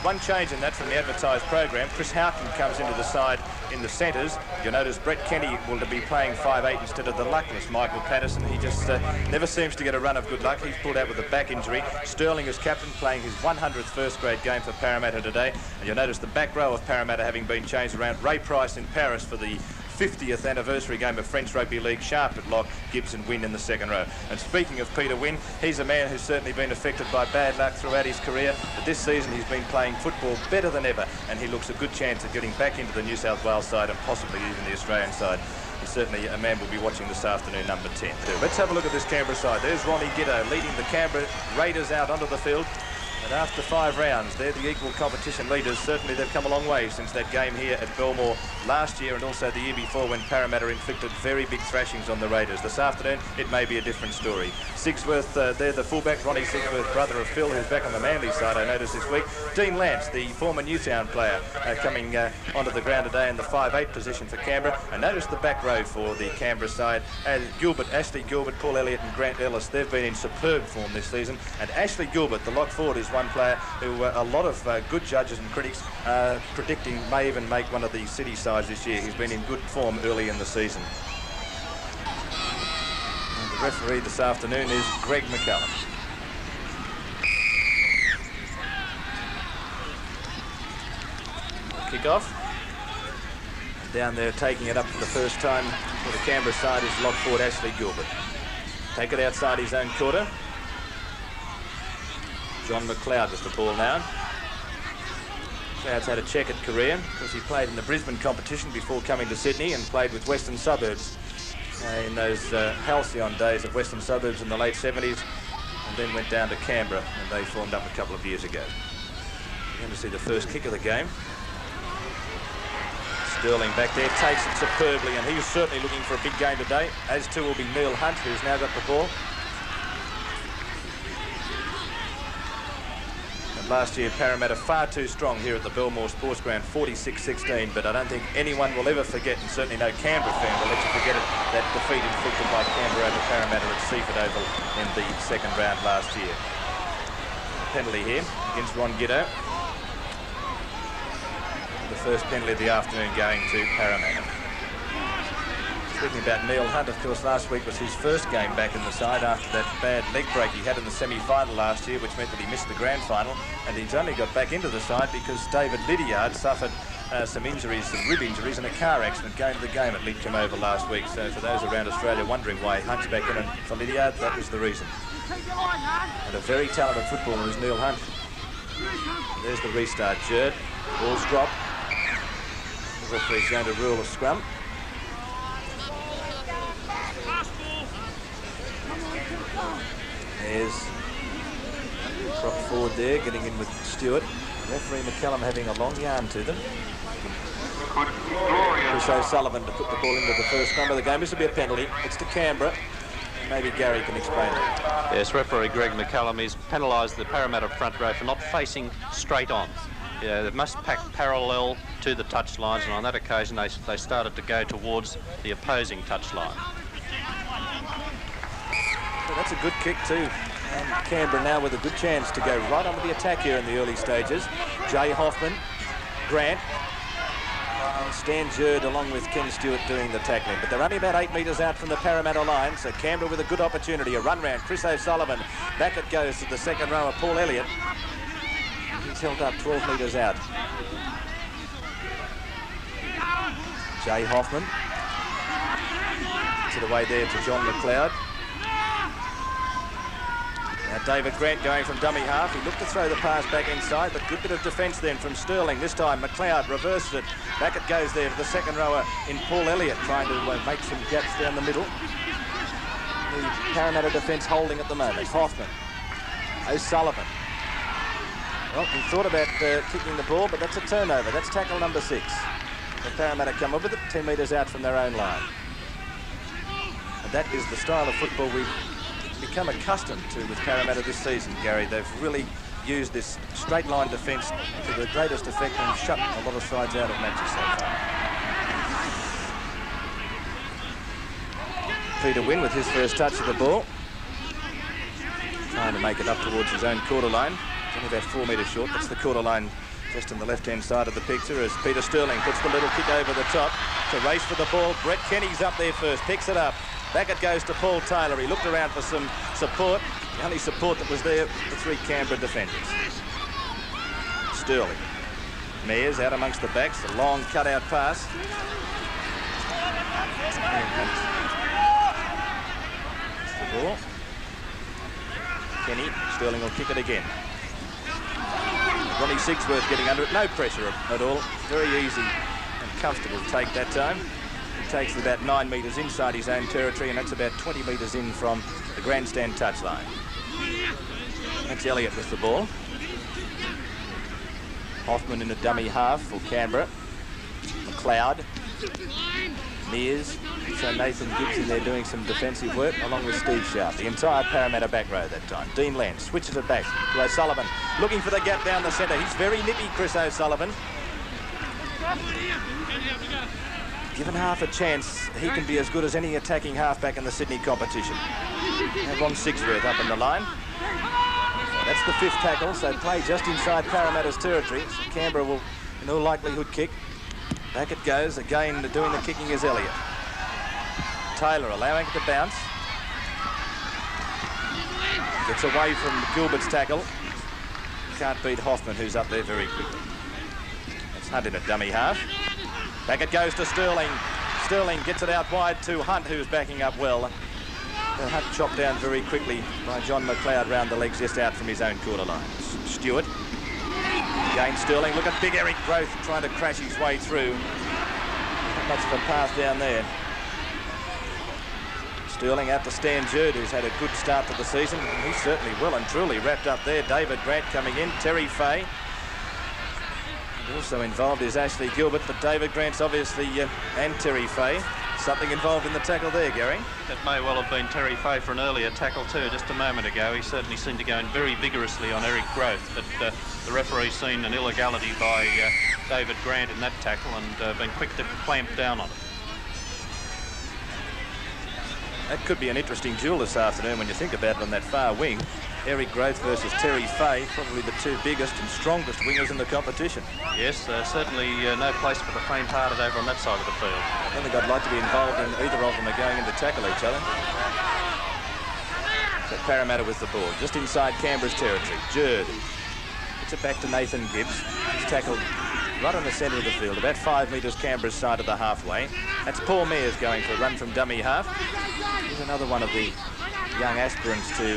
one change in that from the advertised program. Chris Houghton comes into the side in the centres. You'll notice Brett Kenny will be playing 5'8" instead of the luckless Michael Patterson. He just never seems to get a run of good luck. He's pulled out with a back injury. Sterling is captain, playing his 100th first-grade game for Parramatta today. And you'll notice the back row of Parramatta having been changed around. Ray Price in Paris for the 50th anniversary game of French Rugby League. Sharp at lock, Gibbs and Wynn in the second row. And speaking of Peter Wynn, he's a man who's certainly been affected by bad luck throughout his career, but this season he's been playing football better than ever, and he looks a good chance of getting back into the New South Wales side and possibly even the Australian side. And certainly a man we'll be watching this afternoon, number 10. Let's have a look at this Canberra side. There's Ronnie Giddo leading the Canberra Raiders out onto the field. And after 5 rounds, they're the equal competition leaders. Certainly they've come a long way since that game here at Belmore last year and also the year before when Parramatta inflicted very big thrashings on the Raiders. This afternoon, it may be a different story. Sigsworth, they're the fullback, Ronnie Sigsworth, brother of Phil, who's back on the Manly side, I noticed this week. Dean Lance, the former Newtown player, coming onto the ground today in the 5'8" position for Canberra. And notice the back row for the Canberra side. Gilbert, Ashley Gilbert, Paul Elliott and Grant Ellis, they've been in superb form this season. And Ashley Gilbert, the lock forward, is one player who a lot of good judges and critics are predicting may even make one of the city sides this year. He's been in good form early in the season. And the referee this afternoon is Greg McCallum. Kick-off. Down there taking it up for the first time for the Canberra side is lock forward Ashley Gilbert. Take it outside his own quarter. John McLeod with the ball now. McLeod's had a checkered career because he played in the Brisbane competition before coming to Sydney and played with Western Suburbs in those halcyon days of Western Suburbs in the late 70s, and then went down to Canberra and they formed up a couple of years ago. You're going to see the first kick of the game. Sterling back there, takes it superbly, and he's certainly looking for a big game today, as too will be Neil Hunt, who's now got the ball. Last year, Parramatta far too strong here at the Belmore Sports Ground, 46-16, but I don't think anyone will ever forget, and certainly no Canberra fan will let you forget it, that defeat inflicted by Canberra over Parramatta at Seaford Oval in the second round last year. Penalty here against Ron Giddo. The first penalty of the afternoon going to Parramatta. Speaking about Neil Hunt, of course, last week was his first game back in the side after that bad leg break he had in the semi-final last year, which meant that he missed the grand final, and he's only got back into the side because David Lydiard suffered some injuries, some rib injuries in a car accident going to the game at Leitrim over last week. So for those around Australia wondering why Hunt's back in, and for Lydiard, that was the reason. And a very talented footballer is Neil Hunt. There's the restart, Jerd. Ball's dropped. The referee's going to rule a scrum. There's prop forward there, getting in with Stewart. Referee McCallum having a long yarn to them. Chris O'Sullivan to put the ball into the first scrum of the game. This will be a penalty. It's to Canberra. Maybe Gary can explain that. Yes, referee Greg McCallum has penalised the Parramatta front row for not facing straight on. Yeah, they must pack parallel to the touchlines, and on that occasion they started to go towards the opposing touchline. That's a good kick too, and Canberra now with a good chance to go right onto the attack here in the early stages. Jay Hoffman, Grant, and Stan Jerd along with Ken Stewart doing the tackling, but they're only about 8 metres out from the Parramatta line, so Canberra with a good opportunity. A run round, Chris O'Sullivan, back it goes to the second rower, Paul Elliott. He's held up 12 metres out. Jay Hoffman to the way there to John McLeod. Now David Grant going from dummy half. He looked to throw the pass back inside, but good bit of defence then from Sterling. This time McLeod reverses it. Back it goes there to the second rower in Paul Elliott, trying to make some gaps down the middle. The Parramatta defence holding at the moment. Hoffman, O'Sullivan. Well, he thought about kicking the ball, but that's a turnover. That's tackle number 6. The Parramatta come up with it 10 metres out from their own line. And that is the style of football we've become accustomed to with Parramatta this season, Gary. They've really used this straight line defence to the greatest effect and shut a lot of sides out of matches so far. Peter Wynn with his first touch of the ball. Trying to make it up towards his own quarter line. It's only about 4 metres short. That's the quarter line just on the left-hand side of the picture as Peter Sterling puts the little kick over the top. It's a race for the ball. Brett Kenny's up there first, picks it up. Back it goes to Paul Taylor. He looked around for some support. The only support that was there, the 3 Canberra defenders. Sterling. Mears out amongst the backs. A long cut-out pass. The ball. Kenny. Sterling will kick it again. Ronnie Sigsworth getting under it. No pressure at all. Very easy and comfortable take that time. He takes it about 9 metres inside his own territory, and that's about 20 metres in from the grandstand touchline. That's Elliott with the ball. Hoffman in a dummy half for Canberra. McLeod. Mears. So Nathan Gibbs in there doing some defensive work along with Steve Sharp. The entire Parramatta back row that time. Dean Lance switches it back to O'Sullivan. Looking for the gap down the centre. He's very nippy, Chris O'Sullivan. Given half a chance, he can be as good as any attacking halfback in the Sydney competition. And Ron Sigsworth up in the line. So that's the 5th tackle, so play just inside Parramatta's territory. So Canberra will, in all likelihood, kick. Back it goes. Again, doing the kicking is Elliott. Taylor allowing it to bounce. Gets away from Gilbert's tackle. Can't beat Hoffman, who's up there very quickly. That's Hunt in a dummy half. Back it goes to Sterling. Sterling gets it out wide to Hunt, who's backing up well. Hunt chopped down very quickly by John McLeod round the legs just out from his own quarter line. Stewart. Again, Sterling. Look at big Eric Growth trying to crash his way through. Not much of a pass down there. Sterling out to Stan Jerd, who's had a good start to the season. He's certainly well and truly wrapped up there. David Grant coming in. Terry Fay. Also involved is Ashley Gilbert, but David Grant's obviously, and Terry Fay. Something involved in the tackle there, Gary. That may well have been Terry Fay for an earlier tackle too, just a moment ago. He certainly seemed to go in very vigorously on Eric Growth, but the referee's seen an illegality by David Grant in that tackle and been quick to clamp down on it. That could be an interesting duel this afternoon when you think about it on that far wing. Eric Growth versus Terry Fay, probably the 2 biggest and strongest wingers in the competition. Yes, certainly no place for the faint-hearted over on that side of the field. I don't think I'd like to be involved in either of them are going in to tackle each other. So Parramatta with the ball, just inside Canberra's territory. Jerd gets it back to Nathan Gibbs. He's tackled right on the centre of the field, about 5 metres Canberra's side of the halfway. That's Paul Mears going for a run from dummy half. Here's another one of the young aspirants to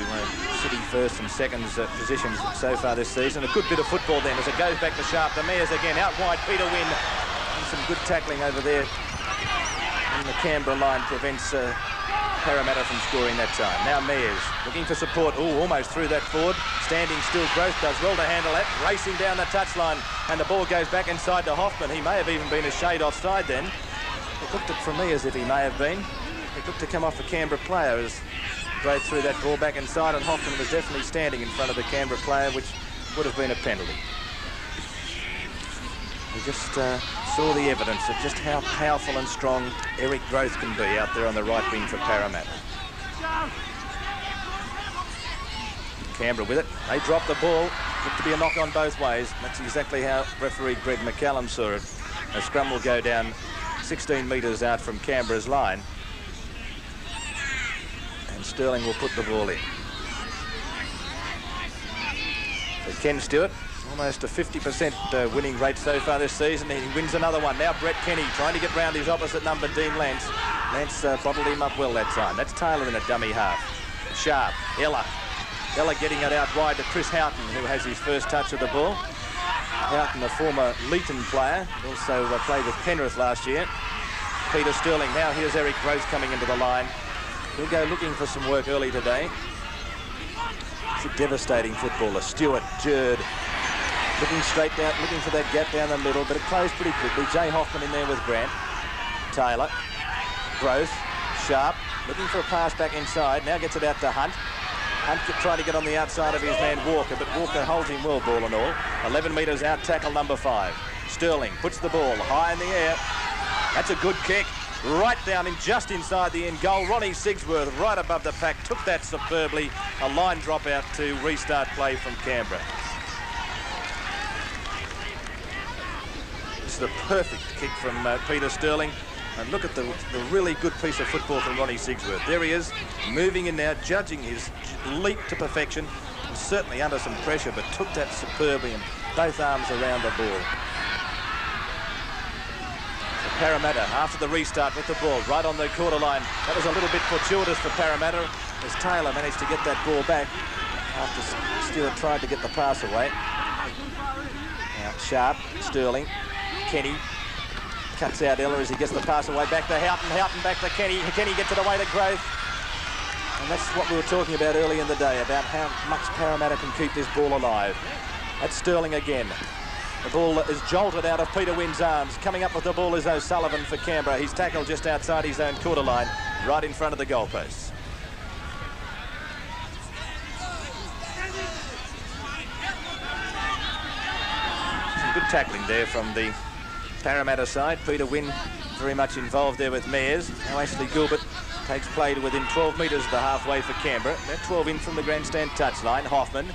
City first and seconds positions so far this season. A good bit of football then as it goes back to Sharp. The Mears again out wide. Peter Wynn. And some good tackling over there. And the Canberra line prevents Parramatta from scoring that time. Now Mears looking for support. Oh, almost through that forward. Standing still. Growth does well to handle that. Racing down the touchline. And the ball goes back inside to Hoffman. He may have even been a shade offside then. It looked for me as if he may have been. It looked to come off a Canberra player as Growth threw that ball back inside, and Hoffman was definitely standing in front of the Canberra player, which would have been a penalty. We just saw the evidence of just how powerful and strong Eric Growth can be out there on the right wing for Parramatta. Canberra with it. They drop the ball. Looked to be a knock on both ways. That's exactly how referee Greg McCallum saw it. A scrum will go down 16 metres out from Canberra's line. And Sterling will put the ball in. So Ken Stewart, almost a 50% winning rate so far this season. He wins another one. Now Brett Kenny trying to get round his opposite number, Dean Lance. Lance bottled him up well that time. That's Taylor in a dummy half. Sharp, Ella getting it out wide to Chris Houghton, who has his first touch of the ball. Houghton, a former Leeton player, also played with Penrith last year. Peter Sterling. Now here's Eric Growth coming into the line. He'll go looking for some work early today. He's a devastating footballer. Stewart, Jerd, looking straight down, looking for that gap down the middle, but it closed pretty quickly. Jay Hoffman in there with Grant. Taylor, Growth, Sharp, looking for a pass back inside. Now gets it out to Hunt. Hunt trying to get on the outside of his man Walker, but Walker holds him well, ball and all. 11 metres out, tackle number 5. Sterling puts the ball high in the air. That's a good kick. Right down in just inside the end goal. Ronnie Sigsworth right above the pack took that superbly. A line drop out to restart play from Canberra. the perfect kick from Peter Sterling. And look at the really good piece of football from Ronnie Sigsworth. There he is, moving in now, judging his leap to perfection. And certainly under some pressure, but took that superbly and both arms around the ball. So Parramatta, after the restart with the ball, right on the quarter line. That was a little bit fortuitous for Parramatta, as Taylor managed to get that ball back after Stewart tried to get the pass away. Now, Sharp, Sterling, Kenny. Cuts out Ella as he gets the pass away back to Houghton. Houghton back to Kenny. Kenny gets it away to Growth. And that's what we were talking about early in the day, about how much Parramatta can keep this ball alive. That's Sterling again. The ball is jolted out of Peter Wynn's arms. Coming up with the ball is O'Sullivan for Canberra. He's tackled just outside his own quarter line, right in front of the goalposts. Some good tackling there from the Parramatta side. Peter Wynn very much involved there with Mayers. Now Ashley Gilbert takes play to within 12 metres of the halfway for Canberra. About 12 in from the grandstand touchline. Hoffman.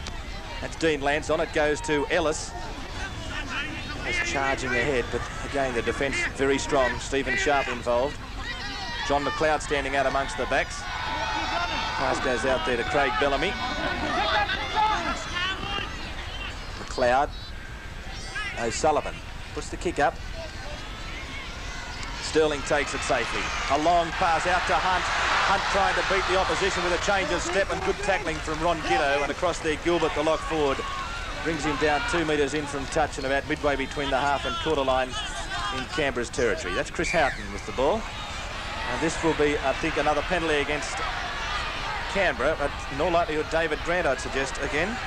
That's Dean Lance on. It goes to Ellis. Ellis charging ahead, but again the defence very strong. Stephen Sharp involved. John McLeod standing out amongst the backs. Pass goes out there to Craig Bellamy. McLeod. O'Sullivan puts the kick up. Sterling takes it safely. A long pass out to Hunt. Hunt trying to beat the opposition with a change of step, and good tackling from Ron Giddo, and across there Gilbert, the lock forward, brings him down 2 metres in from touch and about midway between the half and quarter line in Canberra's territory. That's Chris Houghton with the ball. And this will be, I think, another penalty against Canberra, but in all likelihood David Grant, I'd suggest, again.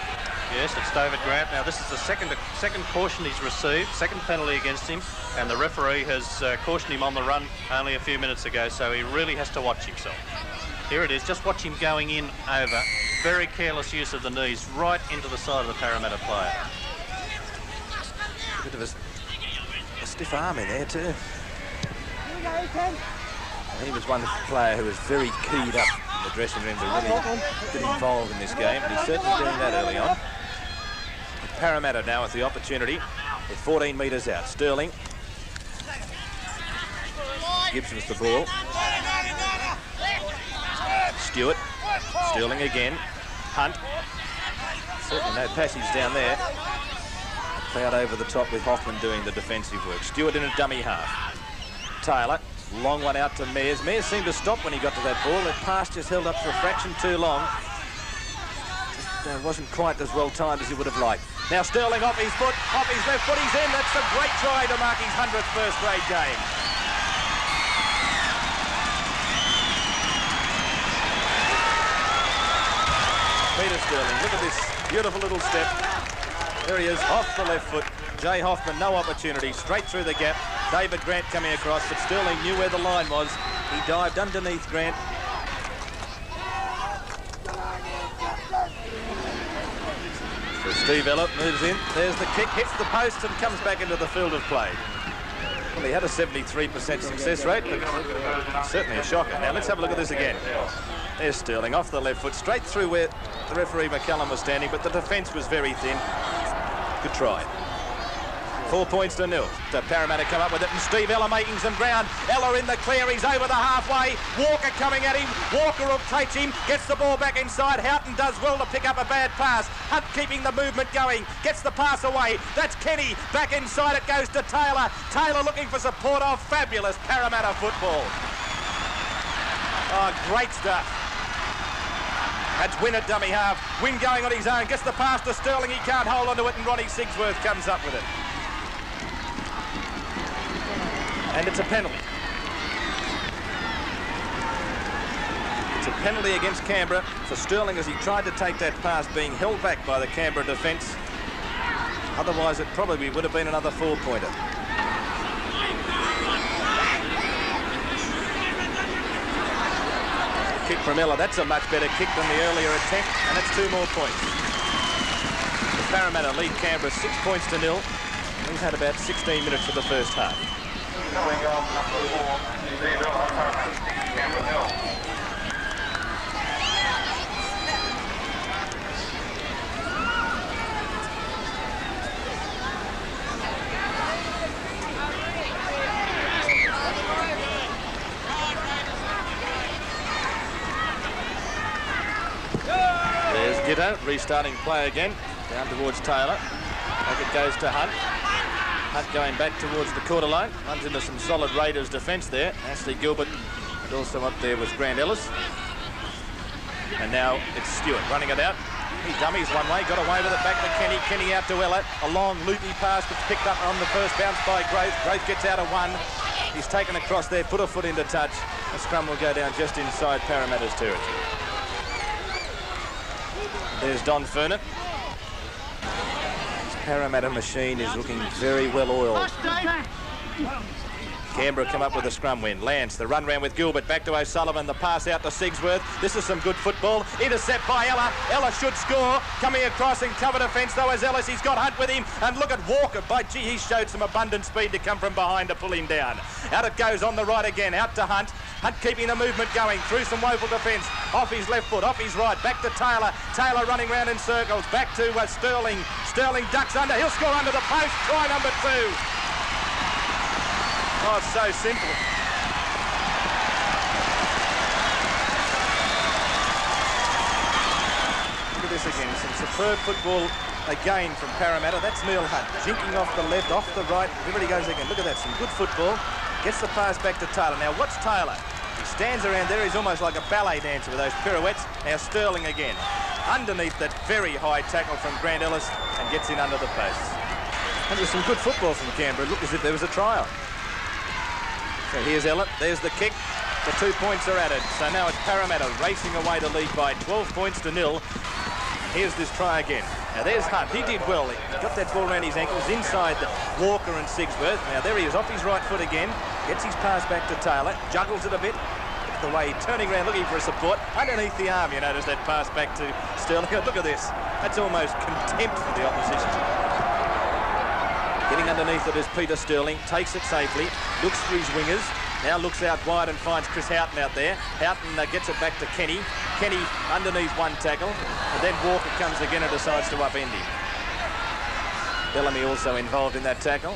Yes, it's David Grant. Now, this is the second caution he's received, second penalty against him, and the referee has cautioned him on the run only a few minutes ago, so he really has to watch himself. Here it is, just watch him going in over. Very careless use of the knees, right into the side of the Parramatta player. A bit of a stiff arm in there too. He was one player who was very keyed up in the dressing room to really get involved in this game, and he's certainly doing that early on. Parramatta now with the opportunity. They're 14 metres out. Sterling. Gibbs with the ball. Stewart. Sterling again. Hunt. Certainly no passage down there. Cloud over the top with Hoffman doing the defensive work. Stewart in a dummy half. Taylor. Long one out to Mayers. Mayers seemed to stop when he got to that ball. That pass just held up for a fraction too long. Just wasn't quite as well timed as he would have liked. Now Sterling off his foot, off his left foot, he's in. That's a great try to mark his 100th first grade game. Peter Sterling, look at this beautiful little step. There he is, off the left foot. Jay Hoffman, no opportunity, straight through the gap. David Grant coming across, but Sterling knew where the line was. He dived underneath Grant. So Steve Ellett moves in. There's the kick, hits the post and comes back into the field of play. Well, he had a 73% success rate, but certainly a shocker. Now let's have a look at this again. There's Sterling off the left foot, straight through where the referee McCallum was standing, but the defence was very thin. Good try. 4 points to 0. So Parramatta come up with it, and Steve Ella making some ground. Ella in the clear, he's over the halfway. Walker coming at him. Walker will take him, gets the ball back inside. Houghton does well to pick up a bad pass. Hunt keeping the movement going, gets the pass away. That's Kenny, back inside it goes to Taylor. Taylor looking for support of fabulous Parramatta football. Oh, great stuff. That's Wynn at dummy half. Wynn going on his own, gets the pass to Sterling. He can't hold onto it, and Ronnie Sigsworth comes up with it. And it's a penalty. It's a penalty against Canberra for Sterling as he tried to take that pass, being held back by the Canberra defence. Otherwise, it probably would have been another 4-pointer. Kick from Ella. That's a much better kick than the earlier attempt, and that's 2 more points. The Parramatta lead Canberra 6 points to 0. We've had about 16 minutes of the first half. Coming off number 4, Canberra 0. Tito, restarting play again, down towards Taylor. Back it goes to Hunt. Hunt going back towards the quarter line. Runs into some solid Raiders defence there. Ashley Gilbert, and also up there was Grant Ellis. And now it's Stewart running it out. He dummies one way, got away with it, back to Kenny. Kenny out to Ella. A long loopy pass that's picked up on the first bounce by Growth. Growth gets out of one. He's taken across there, put a foot into touch. The scrum will go down just inside Parramatta's territory. There's Don Furnett. This Parramatta machine is looking very well oiled. Canberra come up with a scrum win. Lance, the run round with Gilbert, back to O'Sullivan, the pass out to Sigsworth. This is some good football. Intercept by Ella. Ella should score. Coming across in cover defence though as Ellis. He's got Hunt with him. And look at Walker. By gee, he showed some abundant speed to come from behind to pull him down. Out it goes on the right again. Out to Hunt. Hunt keeping the movement going through some woeful defence. Off his left foot, off his right. Back to Taylor. Taylor running round in circles. Back to Sterling. Sterling ducks under. He'll score under the post. Try number 2. Oh, it's so simple. Look at this again. Some superb football again from Parramatta. That's Neil Hunt. Jinking off the left, off the right. Everybody goes again. Look at that. Some good football. Gets the pass back to Taylor. Now, what's Taylor? He stands around there. He's almost like a ballet dancer with those pirouettes. Now, Sterling again. Underneath that very high tackle from Grant Ellis and gets in under the posts. And there's some good football from Canberra. It looked as if there was a trial. So here's Ellett, there's the kick, the 2 points are added. So now it's Parramatta racing away to lead by 12 points to 0. Here's this try again. Now there's Hunt, he did well. He got that ball around his ankles inside Walker and Sigsworth. Now there he is, off his right foot again. Gets his pass back to Taylor, juggles it a bit. The way turning around looking for a support. Underneath the arm, you notice that pass back to Sterling. Look at this, that's almost contempt for the opposition. Getting underneath it is Peter Sterling, takes it safely, looks for his wingers, now looks out wide and finds Chris Houghton out there. Houghton gets it back to Kenny. Kenny underneath one tackle, and then Walker comes again and decides to upend him. Bellamy also involved in that tackle.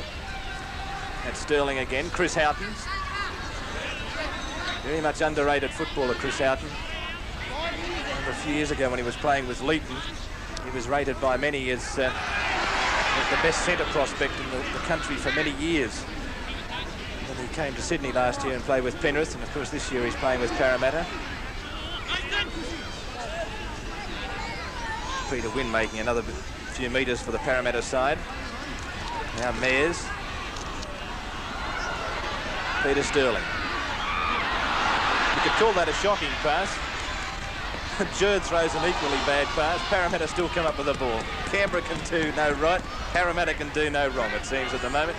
That's Sterling again, Chris Houghton. Very much underrated footballer, Chris Houghton. A few years ago when he was playing with Leeton, he was rated by many as the best centre prospect in the country for many years. And then he came to Sydney last year and played with Penrith, and of course this year he's playing with Parramatta. Peter Wynn making another few metres for the Parramatta side. Now Mayers. Peter Sterling. You could call that a shocking pass. Jerd throws an equally bad pass. Parramatta still come up with the ball. Canberra can do no right. Parramatta can do no wrong, it seems, at the moment.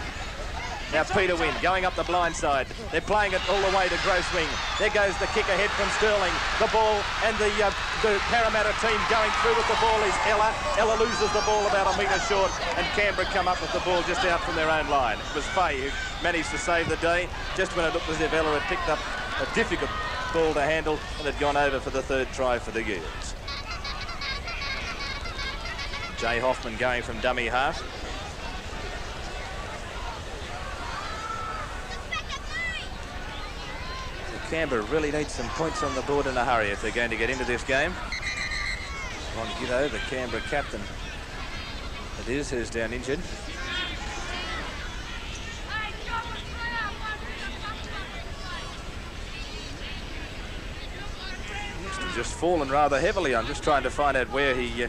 Now Peter Wynn going up the blind side. They're playing it all the way to gross wing. There goes the kick ahead from Sterling. The ball and the Parramatta team going through with the ball is Ella. Ella loses the ball about a metre short, and Canberra come up with the ball just out from their own line. It was Fay who managed to save the day just when it looked as if Ella had picked up a difficult ball to handle and had gone over for the third try for the Eels. Jay Hoffman going from dummy half. So Canberra really needs some points on the board in a hurry if they're going to get into this game. Ron Giddo, the Canberra captain, it is, who's down injured. Just fallen rather heavily. I'm just trying to find out where he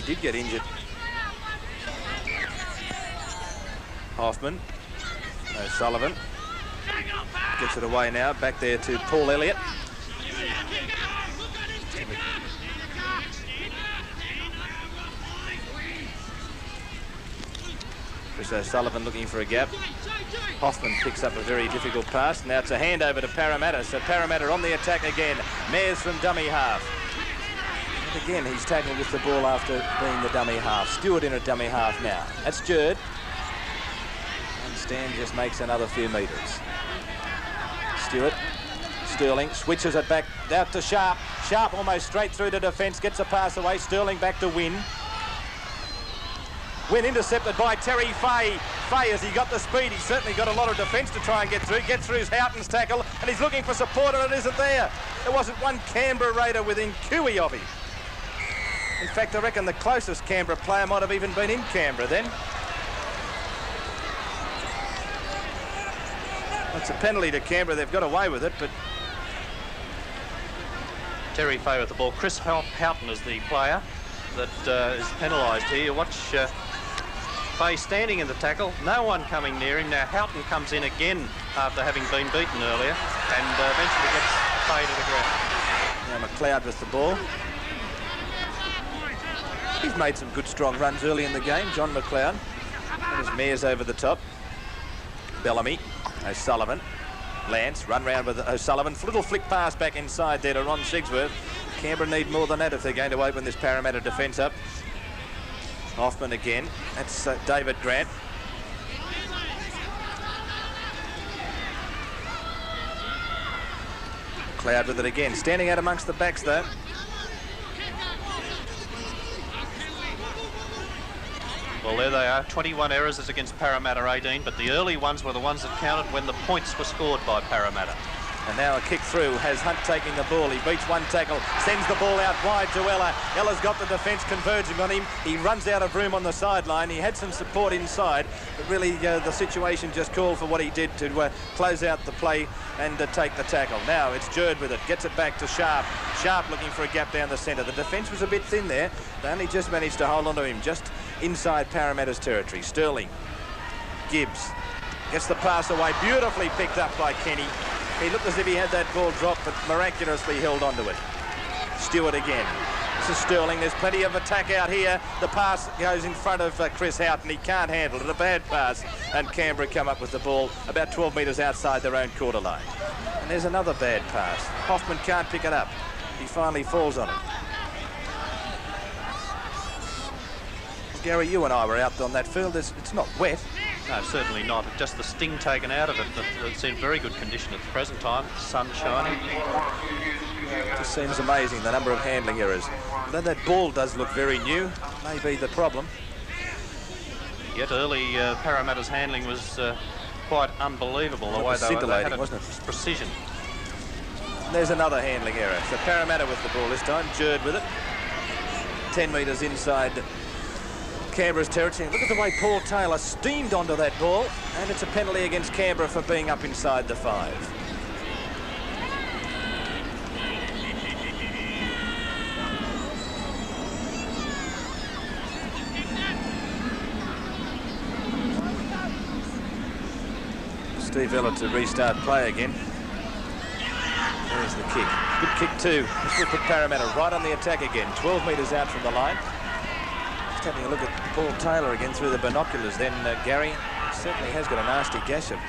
did get injured. Hoffman, O'Sullivan gets it away now. Back there to Paul Elliott. Chris O'Sullivan looking for a gap. Hoffman picks up a very difficult pass. Now it's a handover to Parramatta. So Parramatta on the attack again. Mayers from dummy half. And again, he's tackled with the ball after being the dummy half. Stewart in a dummy half now. That's Jerd. And Stan just makes another few metres. Stewart. Sterling switches it back out to Sharp. Sharp almost straight through to defence. Gets a pass away. Sterling back to Wynn. Wynn intercepted by Terry Fay. Fay, has he got the speed? He's certainly got a lot of defence to try and get through. Gets through Houghton's tackle, and he's looking for support, and it isn't there. There wasn't one Canberra Raider within cooey of him. In fact, I reckon the closest Canberra player might have even been in Canberra then. It's a penalty to Canberra. They've got away with it, but... Terry Fay with the ball. Chris Houghton is the player that is penalised here. Watch Fay standing in the tackle. No one coming near him. Now Houghton comes in again after having been beaten earlier and eventually gets Fay to the ground. Now McLeod with the ball. He's made some good strong runs early in the game, John McLeod. And his mare's over the top. Bellamy, O'Sullivan, Lance, run round with O'Sullivan. Little flick pass back inside there to Ron Shigsworth. Canberra need more than that if they're going to open this Parramatta defence up. Hoffman again. That's David Grant. McLeod with it again. Standing out amongst the backs though. Well, there they are. 21 errors is against Parramatta 18, but the early ones were the ones that counted when the points were scored by Parramatta. And now a kick through has Hunt taking the ball. He beats one tackle, sends the ball out wide to Ella. Ella's got the defence converging on him. He runs out of room on the sideline. He had some support inside, but really the situation just called for what he did to close out the play and take the tackle. Now it's Jerd with it, gets it back to Sharp. Sharp looking for a gap down the centre. The defence was a bit thin there. They only just managed to hold on to him just inside Parramatta's territory. Sterling, Gibbs, gets the pass away, beautifully picked up by Kenny. He looked as if he had that ball dropped, but miraculously held onto it. Stewart again. This is Sterling. There's plenty of attack out here. The pass goes in front of Chris Houghton. He can't handle it. A bad pass. And Canberra come up with the ball about 12 metres outside their own quarter line. And there's another bad pass. Hoffman can't pick it up. He finally falls on it. Gary, you and I were out on that field. It's not wet. No, certainly not. Just the sting taken out of it. It's in very good condition at the present time. Sun shining. It just seems amazing, the number of handling errors. Though that ball does look very new, may be the problem. Yet early Parramatta's handling was quite unbelievable. The way they had it, wasn't it? Precision. And there's another handling error. So Parramatta with the ball this time. Jerd with it. 10 metres inside Canberra's territory. Look at the way Paul Taylor steamed onto that ball, and it's a penalty against Canberra for being up inside the 5. Steve Ella to restart play again. There's the kick. Good kick too. This will put Parramatta right on the attack again. 12 metres out from the line. Having a look at Paul Taylor again through the binoculars. Then Gary certainly has got a nasty gash on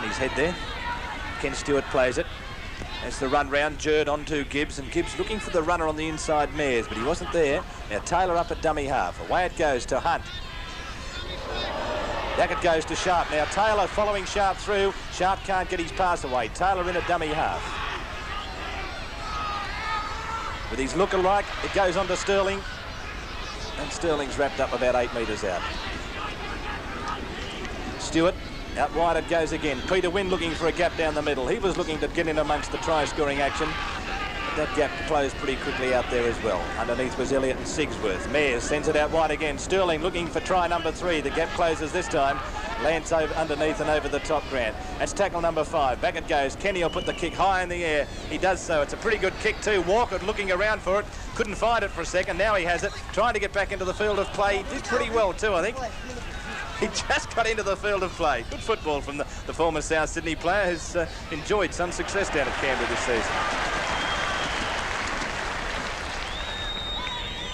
his head there. Ken Stewart plays it. That's the run round. Jerd onto Gibbs, and Gibbs looking for the runner on the inside mares, but he wasn't there. Now Taylor up at dummy half. Away it goes to Hunt. Back it goes to Sharp. Now Taylor following Sharp through. Sharp can't get his pass away. Taylor in a dummy half. With his look-alike, it goes on to Sterling. And Sterling's wrapped up about 8 metres out. Stewart, out wide it goes again. Peter Wynn looking for a gap down the middle. He was looking to get in amongst the try-scoring action. But that gap closed pretty quickly out there as well. Underneath was Elliott and Sigsworth. Mears sends it out wide again. Sterling looking for try number 3. The gap closes this time. Lance over underneath and over the top, Grant. That's tackle number 5. Back it goes. Kenny will put the kick high in the air. He does so. It's a pretty good kick too. Walker looking around for it. Couldn't find it for a second. Now he has it. Trying to get back into the field of play. He did pretty well too, I think. He just got into the field of play. Good football from the former South Sydney player who's enjoyed some success down at Canberra this season.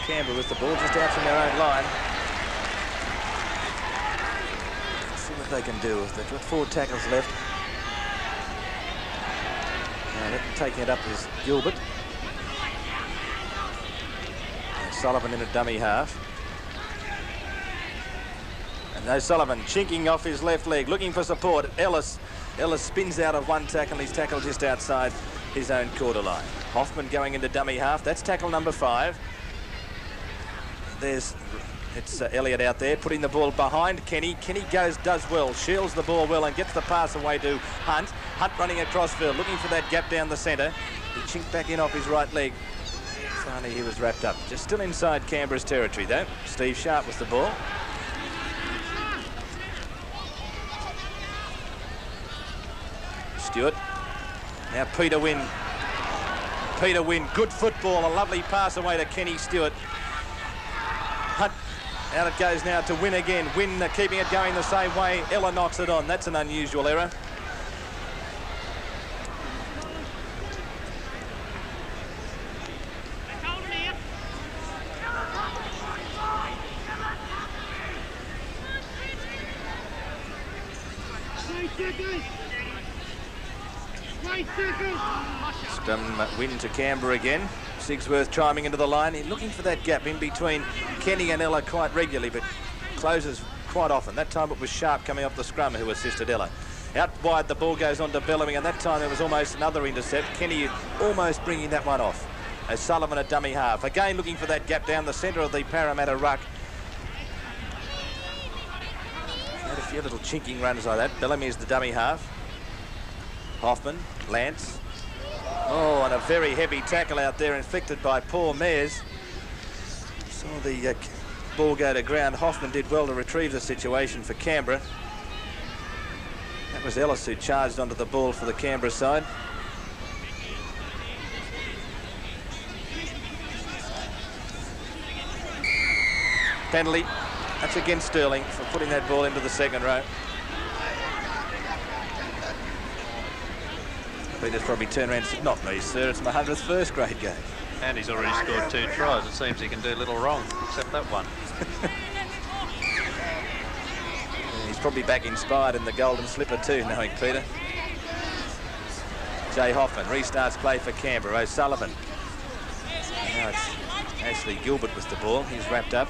Canberra with the ball just out from their own line. Let's see what they can do with it. With 4 tackles left. And taking it up is Gilbert. And Sullivan in a dummy half. And O'Sullivan chinking off his left leg, looking for support. Ellis spins out of one tackle. He's tackled just outside his own quarter line. Hoffman going into dummy half. That's tackle number 5. It's Elliott out there putting the ball behind Kenny. Kenny does well, shields the ball well and gets the pass away to Hunt. Hunt running across field, looking for that gap down the centre. He chinked back in off his right leg. Finally, he was wrapped up. Just still inside Canberra's territory, though. Steve Sharp with the ball. Stewart. Now Peter Wynn. Peter Wynn, good football. A lovely pass away to Kenny Stewart. Hunt. Out it goes now to Wynn again. Wynn keeping it going the same way. Ella knocks it on. That's an unusual error. Scrum win to Canberra again. Sigsworth chiming into the line. He's looking for that gap in between Kenny and Ella quite regularly, but closes quite often. That time it was Sharp coming off the scrum who assisted Ella. Out wide, the ball goes on to Bellamy, and that time there was almost another intercept. Kenny almost bringing that one off. O'Sullivan a dummy half. Again looking for that gap down the centre of the Parramatta ruck. Had a few little chinking runs like that. Bellamy is the dummy half. Hoffman, Lance. Oh, and a very heavy tackle out there inflicted by Paul Mears. Saw the ball go to ground. Hoffman did well to retrieve the situation for Canberra. That was Ellis who charged onto the ball for the Canberra side. Penalty. That's against Sterling for putting that ball into the second row. Peter's probably turned around and said, "Not me, sir, it's my 100th first grade game." And he's already scored 2 tries. It seems he can do little wrong, except that one. He's probably back inspired in the golden slipper too, knowing Peter. Jay Hoffman restarts play for Canberra. O'Sullivan. Now it's Ashley Gilbert with the ball. He's wrapped up.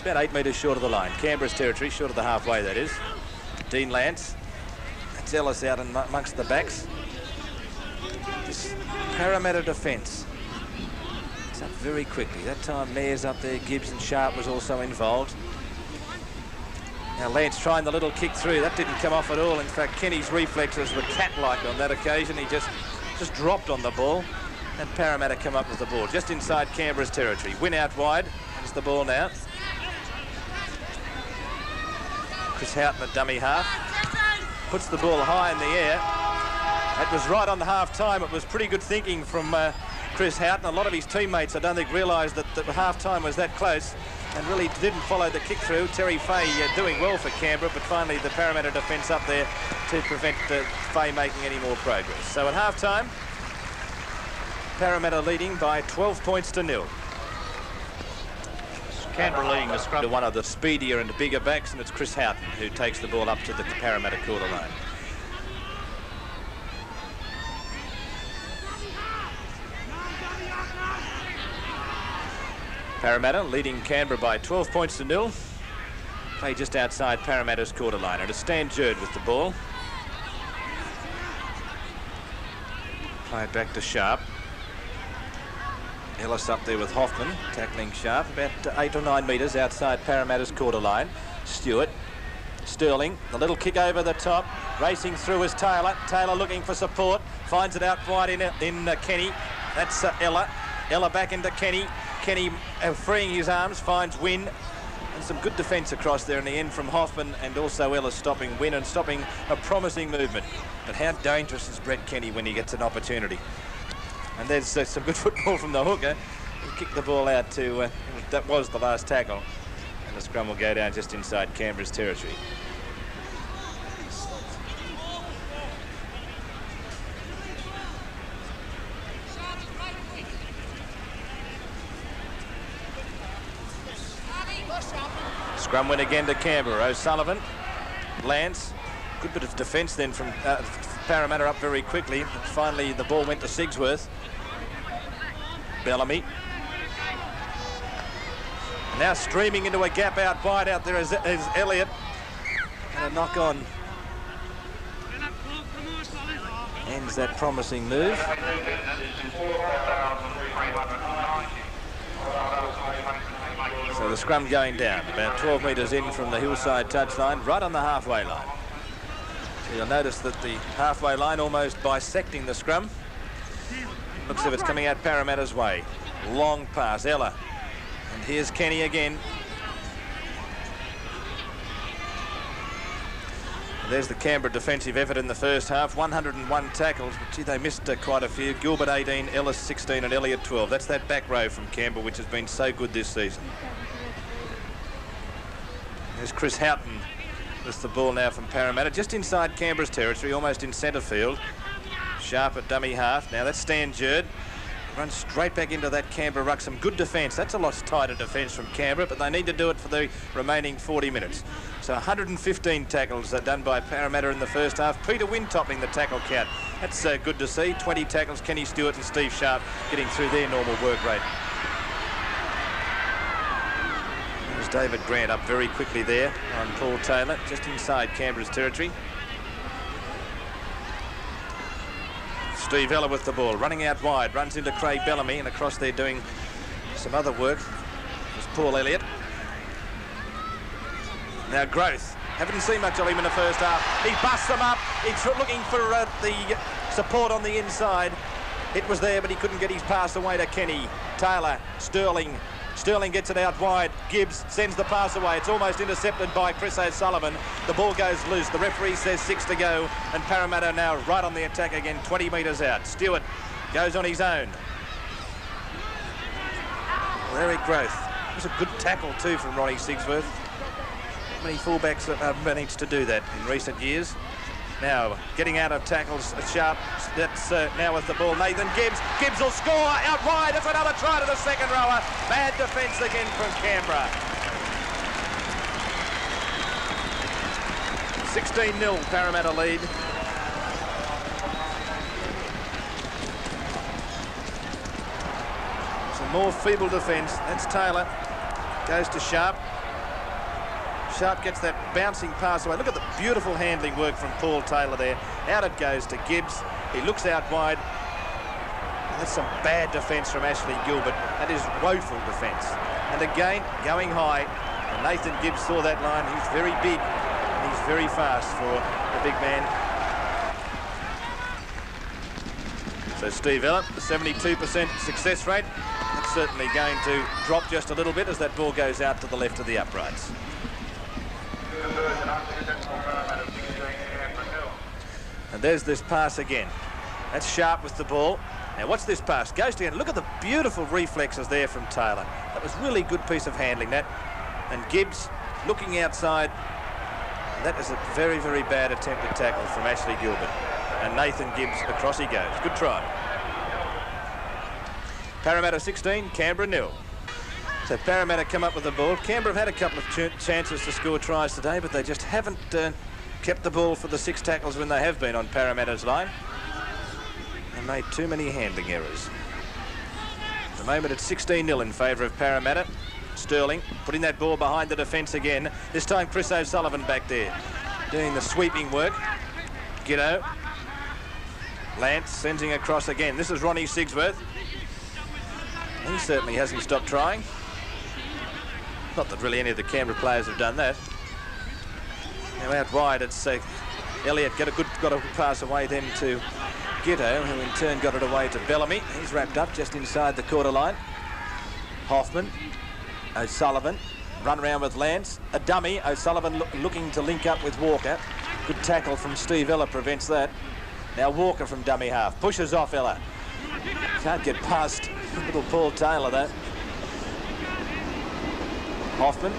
About 8 metres short of the line. Canberra's territory, short of the halfway, that is. Dean Lance. That's Ellis out amongst the backs. This Parramatta defence. It's up very quickly. That time Mayor's up there. Gibbs and Sharp was also involved. Now Lance trying the little kick through. That didn't come off at all. In fact, Kenny's reflexes were cat-like on that occasion. He just dropped on the ball. And Parramatta come up with the ball. Just inside Canberra's territory. Win out wide. Here's the ball now. Chris Houghton, a dummy half. Puts the ball high in the air. That was right on the half-time. It was pretty good thinking from Chris Houghton. A lot of his teammates, I don't think, realised that the half-time was that close and really didn't follow the kick-through. Terry Fay doing well for Canberra, but finally the Parramatta defence up there to prevent Fay making any more progress. So at half-time, Parramatta leading by 12 points to 0. Canberra leading the scrum. One of the speedier and bigger backs, and it's Chris Houghton who takes the ball up to the Parramatta quarter line. Parramatta leading Canberra by 12 points to 0. Play just outside Parramatta's quarter line. And it's Stan Jerd with the ball. Play it back to Sharp. Ellis up there with Hoffman, tackling Sharp, about 8 or 9 metres outside Parramatta's quarter line. Stewart, Sterling, the little kick over the top, racing through is Taylor. Taylor looking for support, finds it out wide in Kenny. That's Ella. Ella back into Kenny. Kenny freeing his arms, finds Wynn. And some good defence across there in the end from Hoffman, and also Ellis stopping Wynn and stopping a promising movement. But how dangerous is Brett Kenny when he gets an opportunity? And there's some good football from the hooker. He kicked the ball out to, that was the last tackle. And the scrum will go down just inside Canberra's territory. Scrum win again to Canberra. O'Sullivan, Lance. Good bit of defence then from Parramatta up very quickly. But finally, the ball went to Sigsworth. Bellamy. Now streaming into a gap out wide out there is Elliott. And a knock on. Ends that promising move. So the scrum going down, about 12 metres in from the hillside touchline, right on the halfway line. So you'll notice that the halfway line almost bisecting the scrum. Looks as if it's coming out Parramatta's way. Long pass, Ella. And here's Kenny again. There's the Canberra defensive effort in the first half. 101 tackles, but gee, they missed quite a few. Gilbert 18, Ellis 16 and Elliott 12. That's that back row from Canberra, which has been so good this season. There's Chris Houghton with the ball now from Parramatta, just inside Canberra's territory, almost in centre field. Sharp at dummy half. Now that's Stan Jerd. Runs straight back into that Canberra ruck. Some good defence. That's a lot tighter defence from Canberra, but they need to do it for the remaining 40 minutes. So 115 tackles done by Parramatta in the first half. Peter Wynn topping the tackle count. That's good to see. 20 tackles. Kenny Stewart and Steve Sharp getting through their normal work rate. There's David Grant up very quickly there on Paul Taylor, just inside Canberra's territory. Steve Ella with the ball, running out wide, runs into Craig Bellamy, and across there doing some other work is Paul Elliott. Now Growth, haven't seen much of him in the first half. He busts them up, he's looking for the support on the inside. It was there, but he couldn't get his pass away to Kenny. Taylor, Sterling gets it out wide. Gibbs sends the pass away. It's almost intercepted by Chris O'Sullivan. The ball goes loose. The referee says 6 to go, and Parramatta now right on the attack again, 20 metres out. Stewart goes on his own. Larry Growth. It was a good tackle too from Ronnie Sigsworth. Many fullbacks have managed to do that in recent years. Now, getting out of tackles, Sharp, that's now with the ball, Nathan Gibbs. Gibbs will score out wide. It's another try to the second rower. Bad defence again from Canberra. 16-0 Parramatta lead. Some more feeble defence. That's Taylor. Goes to Sharp. Sharp gets that bouncing pass away. Look at the beautiful handling work from Paul Taylor there. Out it goes to Gibbs. He looks out wide. That's some bad defence from Ashley Gilbert. That is woeful defence. And again, going high. And Nathan Gibbs saw that line. He's very big and he's very fast for the big man. So Steve Ella, the 72% success rate. That's certainly going to drop just a little bit as that ball goes out to the left of the uprights. And there's this pass again. That's Sharp with the ball. Now watch this pass. Goes to end. Look at the beautiful reflexes there from Taylor. That was really good piece of handling, that. And Gibbs looking outside. That is a very, very bad attempted tackle from Ashley Gilbert. And Nathan Gibbs, across he goes. Good try. Parramatta 16, Canberra 0. So Parramatta come up with the ball. Canberra have had a couple of chances to score tries today, but they just haven't kept the ball for the 6 tackles when they have been on Parramatta's line. They made too many handling errors. At the moment it's 16-0 in favour of Parramatta. Sterling putting that ball behind the defence again. This time Chris O'Sullivan back there doing the sweeping work. Giddo. Lance sending across again. This is Ronnie Sigsworth. He certainly hasn't stopped trying. Not that really any of the Canberra players have done that. Now out wide, it's Elliott got a pass away then to Giddo, who in turn got it away to Bellamy. He's wrapped up just inside the quarter line. Hoffman, O'Sullivan, run around with Lance. A dummy, O'Sullivan looking to link up with Walker. Good tackle from Steve Ella prevents that. Now Walker from dummy half, pushes off Ella. Can't get past little Paul Taylor though. Hoffman.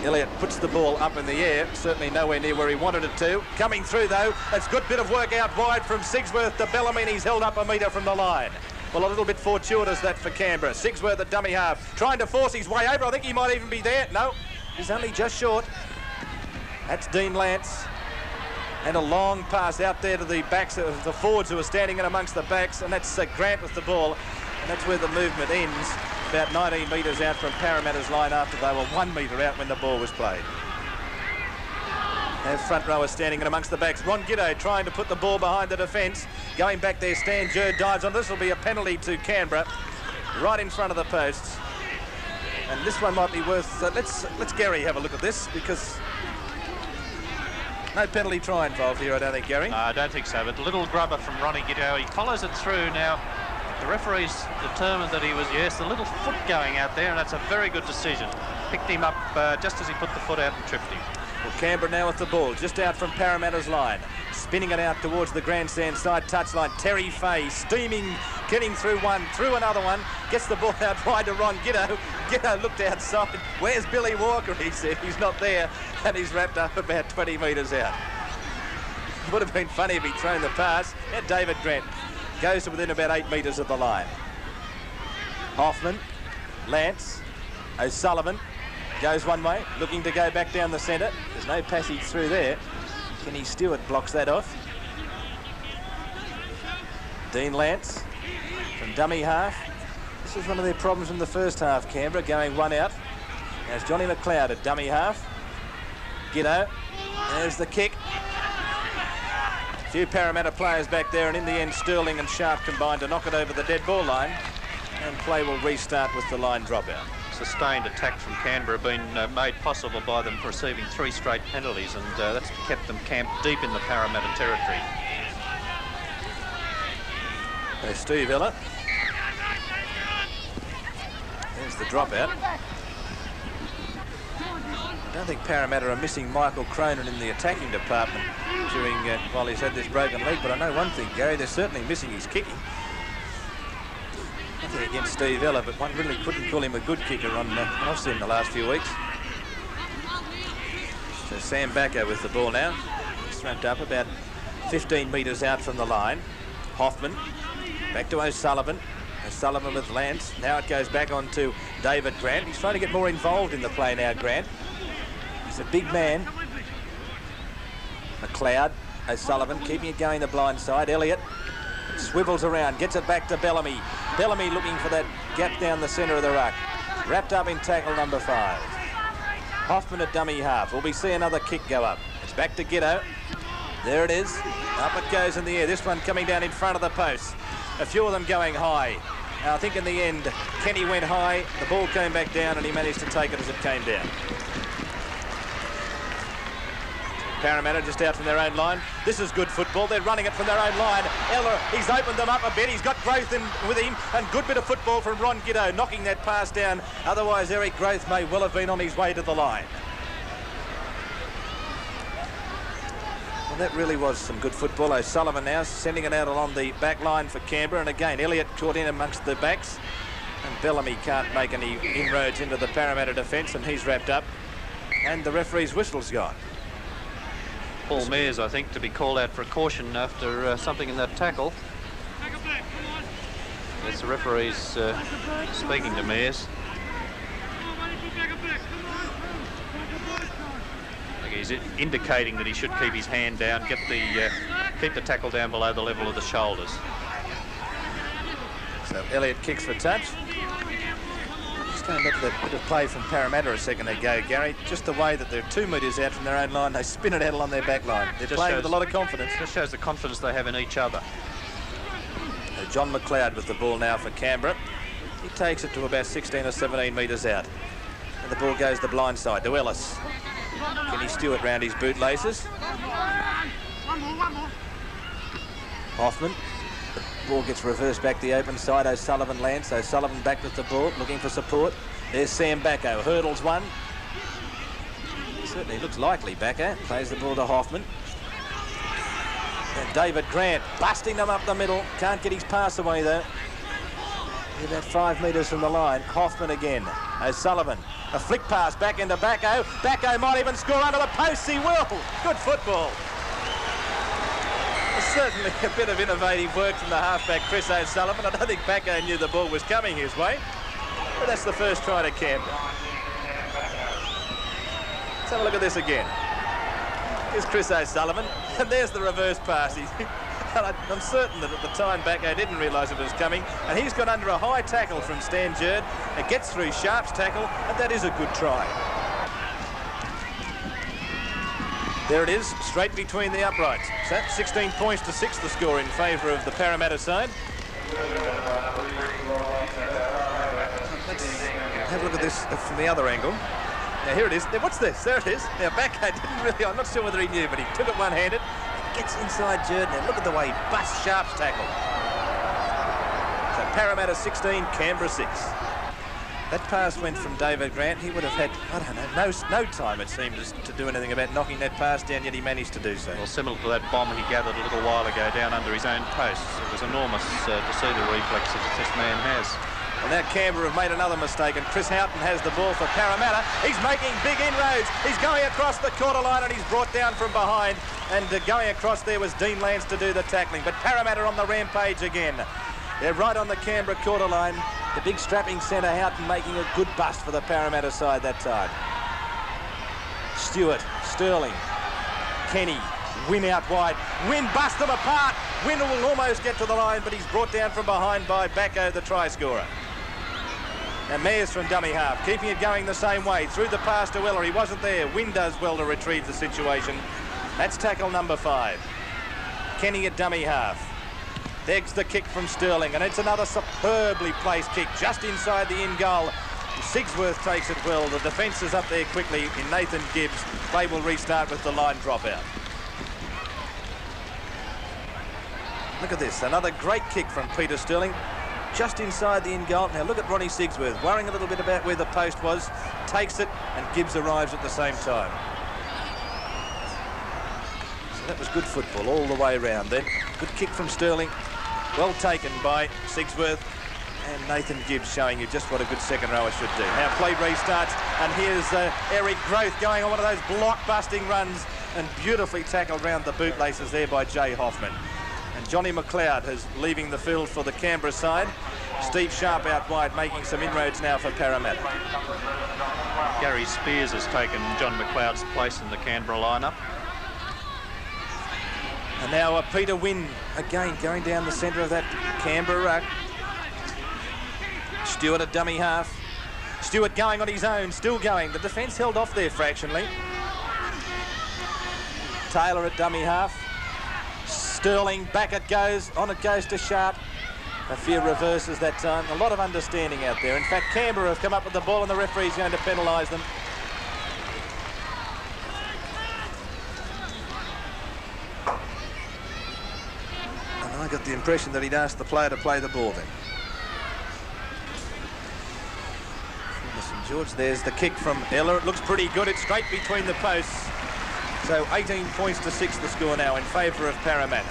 Elliott puts the ball up in the air, certainly nowhere near where he wanted it to. Coming through though, that's good bit of work out wide from Sigsworth to Bellamy, and he's held up a metre from the line. Well, a little bit fortuitous that for Canberra. Sigsworth at dummy half, trying to force his way over. I think he might even be there. No, he's only just short. That's Dean Lance. And a long pass out there to the backs of the forwards who are standing in amongst the backs, and that's Grant with the ball. And that's where the movement ends, about 19 metres out from Parramatta's line after they were 1 metre out when the ball was played. Their front rower standing in amongst the backs. Ron Giddo trying to put the ball behind the defence. Going back there, Stan Jerd dives on. This will be a penalty to Canberra, right in front of the posts. And this one might be worth... let's Gary have a look at this, because... no penalty try involved here, I don't think, Gary. I don't think so, but a little grubber from Ronnie Giddo. He follows it through now. The referee's determined that he was, yes, a little foot going out there, and that's a very good decision. Picked him up just as he put the foot out and tripped him. Well, Canberra now with the ball, just out from Parramatta's line. Spinning it out towards the grandstand side touchline. Terry Fay steaming, getting through one, through another one. Gets the ball out wide to Ron Giddo. Giddo looked outside. Where's Billy Walker? He said he's not there. And he's wrapped up about 20 metres out. Would have been funny if he'd thrown the pass. And David Grant goes to within about 8 metres of the line. Hoffman, Lance, O'Sullivan goes one way, looking to go back down the centre. There's no passage through there. Kenny Stewart blocks that off. Dean Lance from dummy half. This is one of their problems in the first half, Canberra, going one out. There's Johnny McLeod at dummy half. Giddo, there's the kick. A few Parramatta players back there, and in the end Sterling and Sharp combined to knock it over the dead ball line, and play will restart with the line dropout. Sustained attack from Canberra been made possible by them receiving 3 straight penalties, and that's kept them camped deep in the Parramatta territory. There's Steve Ella. There's the dropout. I don't think Parramatta are missing Michael Cronin in the attacking department during while he's had this broken leg, but I know one thing, Gary, they're certainly missing his kicking. Nothing against Steve Ella, but one really couldn't call him a good kicker on I've seen the last few weeks. So Sam Bacco with the ball now. It's wrapped up about 15 metres out from the line. Hoffman back to O'Sullivan. O'Sullivan with Lance. Now it goes back on to David Grant. He's trying to get more involved in the play now, Grant. He's a big man. McLeod, O'Sullivan keeping it going the blind side. Elliott swivels around, gets it back to Bellamy. Bellamy looking for that gap down the centre of the ruck. Wrapped up in tackle number 5. Hoffman at dummy half. Will we see another kick go up? It's back to Giddo. There it is. Up it goes in the air. This one coming down in front of the post. A few of them going high. I think in the end, Kenny went high. The ball came back down and he managed to take it as it came down. Parramatta just out from their own line. This is good football. They're running it from their own line. Eller, he's opened them up a bit. He's got Growth in with him, and good bit of football from Ron Giddo, knocking that pass down. Otherwise, Eric Growth may well have been on his way to the line. Well, that really was some good football. O'Sullivan now sending it out along the back line for Canberra, and again, Elliott caught in amongst the backs, and Bellamy can't make any inroads into the Parramatta defence, and he's wrapped up, and the referee's whistle's gone. Paul Mears, I think, to be called out for a caution after something in that tackle. Yes, the referee's speaking to Mears. He's indicating that he should keep his hand down, keep the tackle down below the level of the shoulders. So Elliott kicks for touch. Just going back to that bit of play from Parramatta a second ago, Gary. Just the way that they're 2 metres out from their own line, they spin it out along their back line. They're playing with a lot of confidence. Just shows the confidence they have in each other. John McLeod with the ball now for Canberra. He takes it to about 16 or 17 metres out. And the ball goes the blind side to Ellis. Kenny Stewart round his bootlaces. Hoffman. The ball gets reversed back the open side. O'Sullivan Lance. O'Sullivan back with the ball, looking for support. There's Sam Bacco. Hurdles one. Certainly looks likely, Bacco. Plays the ball to Hoffman. And David Grant busting them up the middle. Can't get his pass away though. About 5 metres from the line. Hoffman again. O'Sullivan. A flick pass back into Bacco. Bacco might even score under the posts. He will. Good football. Certainly a bit of innovative work from the halfback, Chris O'Sullivan. I don't think Bacco knew the ball was coming his way. But that's the first try to Canberra. Let's have a look at this again. Here's Chris O'Sullivan. And there's the reverse pass. I'm certain that at the time Bacco didn't realise it was coming, and he's got under a high tackle from Stan Jerd. It gets through Sharp's tackle, and that is a good try. There it is, straight between the uprights. So 16 points to 6 the score in favour of the Parramatta side. Let's have a look at this from the other angle. Now here it is. Now, what's this? There it is. Now Bacco didn't really, I'm not sure whether he knew, but he took it one-handed. Gets inside Jerd. Now look at the way he busts Sharp's tackle. So Parramatta 16, Canberra 6. That pass went from David Grant. He would have had, I don't know, no time, it seemed, to do anything about knocking that pass down, yet he managed to do so. Well, similar to that bomb he gathered a little while ago down under his own posts. It was enormous to see the reflexes that this man has. Well, now Canberra have made another mistake, and Chris Houghton has the ball for Parramatta. He's making big inroads. He's going across the quarter line, and he's brought down from behind. And going across there was Dean Lance to do the tackling. But Parramatta on the rampage again. They're right on the Canberra quarter line. The big strapping centre, Houghton, making a good bust for the Parramatta side that time. Stewart, Sterling, Kenny, Wynn out wide. Wynn busts them apart. Wynn will almost get to the line, but he's brought down from behind by Backo, the try scorer. And Mears from dummy half, keeping it going the same way. Through the pass to Weller. He wasn't there. Wynn does well to retrieve the situation. That's tackle number 5. Kenny at dummy half. There's the kick from Sterling, and it's another superbly placed kick just inside the in goal. Sigsworth takes it well. The defence is up there quickly in Nathan Gibbs. Play will restart with the line dropout. Look at this, another great kick from Peter Sterling just inside the in goal. Now look at Ronnie Sigsworth, worrying a little bit about where the post was, takes it, and Gibbs arrives at the same time. So that was good football all the way around then. Good kick from Sterling. Well taken by Sigsworth, and Nathan Gibbs showing you just what a good second rower should do. Now play restarts, and here's Eric Groth going on one of those block-busting runs, and beautifully tackled round the bootlaces there by Jay Hoffman. And Johnny McLeod is leaving the field for the Canberra side. Steve Sharp out wide, making some inroads now for Parramatta. Gary Spears has taken John McLeod's place in the Canberra lineup. And now Peter Wynn, again, going down the centre of that Canberra ruck. Stewart at dummy half. Stewart going on his own, still going. The defence held off there fractionally. Taylor at dummy half. Sterling, back it goes. On it goes to Sharp. A few reverses that time. A lot of understanding out there. In fact, Canberra have come up with the ball, and the referee's going to penalise them. I got the impression that he'd asked the player to play the ball then. St George, there's the kick from Ella. It looks pretty good. It's straight between the posts. So 18 points to 6 the score now in favour of Parramatta.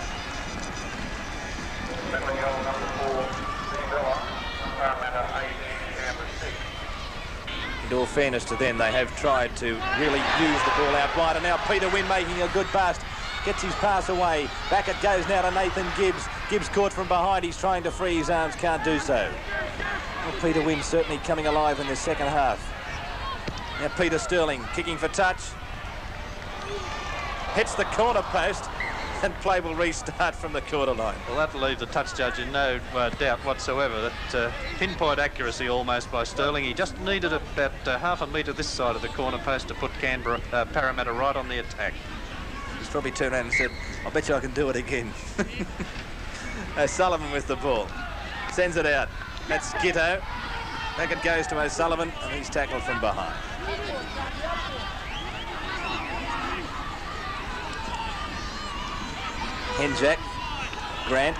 In all fairness to them, they have tried to really use the ball out wide, and now Peter Wynn making a good bust. Gets his pass away. Back it goes now to Nathan Gibbs. Gibbs caught from behind. He's trying to free his arms. Can't do so. Well, Peter Wynn certainly coming alive in the second half. Now Peter Sterling kicking for touch. Hits the corner post. And play will restart from the quarter line. Well, that'll leave the touch judge in no doubt whatsoever. That pinpoint accuracy almost by Sterling. He just needed about half a metre this side of the corner post to put Parramatta right on the attack. He's probably turned around and said, I bet you I can do it again. O'Sullivan with the ball. Sends it out. That's Gitto. Back it goes to O'Sullivan, and he's tackled from behind. Henjack, Grant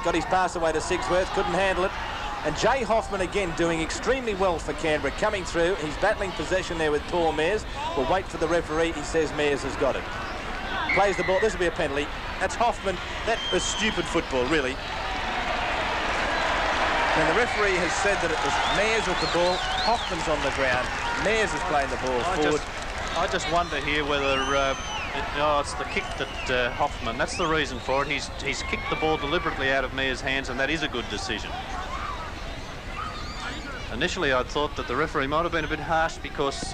got his pass away to Sigsworth, couldn't handle it. And Jay Hoffman again doing extremely well for Canberra, coming through. He's battling possession there with Paul Mears. We'll wait for the referee. He says Mears has got it. Plays the ball. This will be a penalty. That's Hoffman. That was stupid football, really. And the referee has said that it was Mears with the ball. Hoffman's on the ground. Mears is playing the ball forward. I just wonder here whether... it's the kick that Hoffman, that's the reason for it. He's kicked the ball deliberately out of Mears' hands, and that is a good decision. Initially, I thought that the referee might have been a bit harsh because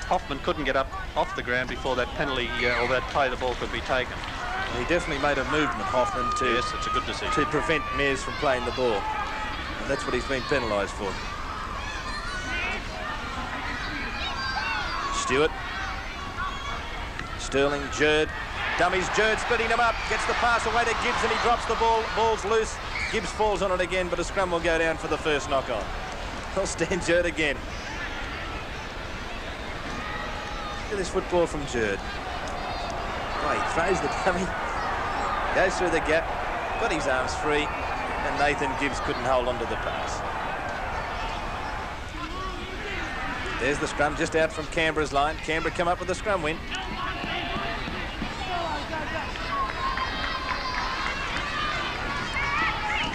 Hoffman couldn't get up off the ground before that penalty or that play the ball could be taken. He definitely made a movement, Hoffman, to, yes, it's a good decision, to prevent Mears from playing the ball. And that's what he's been penalised for. Stewart. Sterling, Jerd, dummies Jerd, splitting him up, gets the pass away to Gibbs, and he drops the ball. Ball's loose. Gibbs falls on it again, but a scrum will go down for the first knock-on. Well, Stan Jerd again. Look at this football from Jerd. Oh, he throws the dummy, goes through the gap, got his arms free, and Nathan Gibbs couldn't hold on to the pass. There's the scrum just out from Canberra's line. Canberra come up with a scrum win.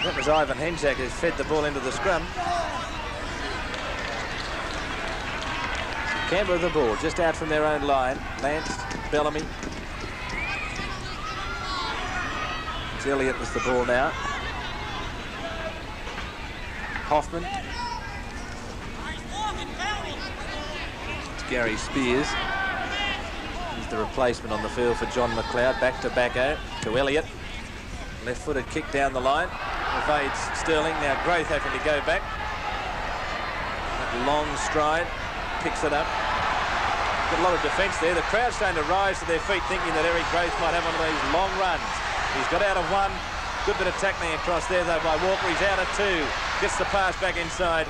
That was Ivan Henjak who fed the ball into the scrum. Canberra the ball just out from their own line. Lance, Bellamy. It's Elliott with the ball now. Hoffman. It's Gary Spears. He's the replacement on the field for John McLeod. Back to Backo to Elliott. Left-footed kick down the line. Evades Sterling. Now Growth having to go back. That long stride. Picks it up. Got a lot of defence there. The crowd's starting to rise to their feet, thinking that Eric Growth might have one of these long runs. He's got out of one. Good bit of tackling across there, though, by Walker. He's out of two. Gets the pass back inside.